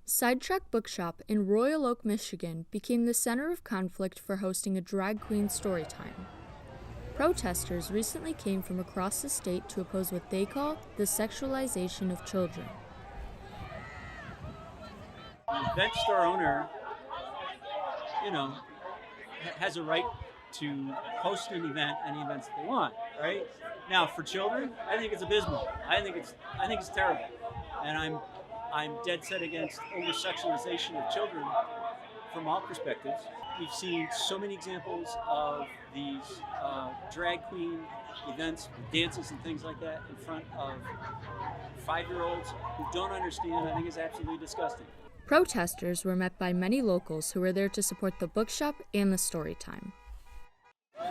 Sidetrack Bookshop in Royal Oak, Michigan became the center of conflict for hosting a drag queen story time. Protesters recently came from across the state to oppose what they call the sexualization of children. The event store owner, has a right to host an event, any events that they want, right? Now, for children, I think it's abysmal. I think it's terrible, and I'm dead set against over sexualization of children from all perspectives. We've seen so many examples of these drag queen events, dances, and things like that in front of 5-year-olds who don't understand. I think it's absolutely disgusting. Protesters were met by many locals who were there to support the bookshop and the story time.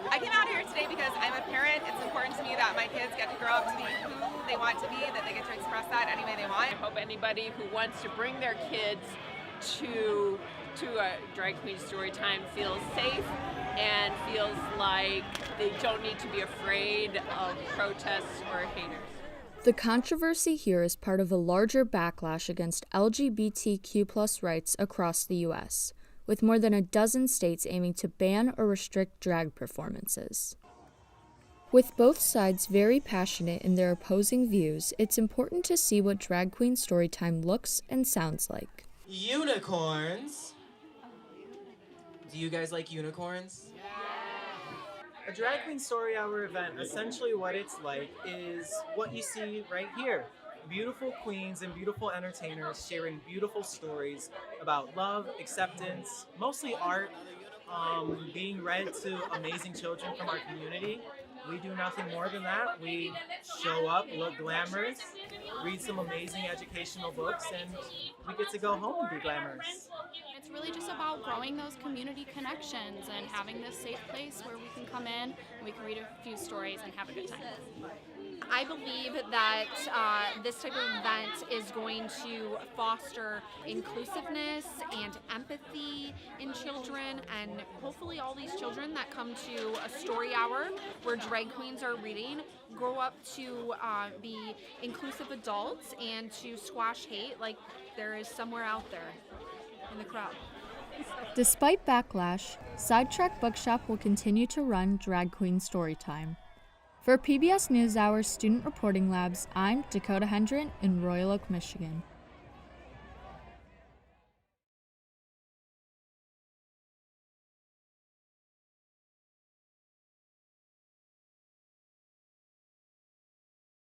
I came out here today because I'm a parent. It's important to me that my kids get to grow up to be who they want to be, that they get to express that any way they want. I hope anybody who wants to bring their kids to a drag queen story time feels safe and feels like they don't need to be afraid of protests or haters. The controversy here is part of a larger backlash against LGBTQ+ rights across the U.S., with more than a dozen states aiming to ban or restrict drag performances. With both sides very passionate in their opposing views, it's important to see what drag queen storytime looks and sounds like. Unicorns. Do you guys like unicorns? A drag queen story hour event, essentially what it's like is what you see right here. Beautiful queens and beautiful entertainers sharing beautiful stories about love, acceptance, mostly art, being read to amazing children from our community. We do nothing more than that. We show up, look glamorous, read some amazing educational books, and we get to go home and be glamorous. It's really just about growing those community connections and having this safe place where we can come in and we can read a few stories and have a good time. I believe that this type of event is going to foster inclusiveness and empathy in children, and hopefully all these children that come to a story hour where drag queens are reading grow up to be inclusive adults and to squash hate like there is somewhere out there in the crowd. Despite backlash, Sidetrack Bookshop will continue to run Drag Queen Storytime. For PBS NewsHour Student Reporting Labs, I'm Dakota Hendren in Royal Oak, Michigan.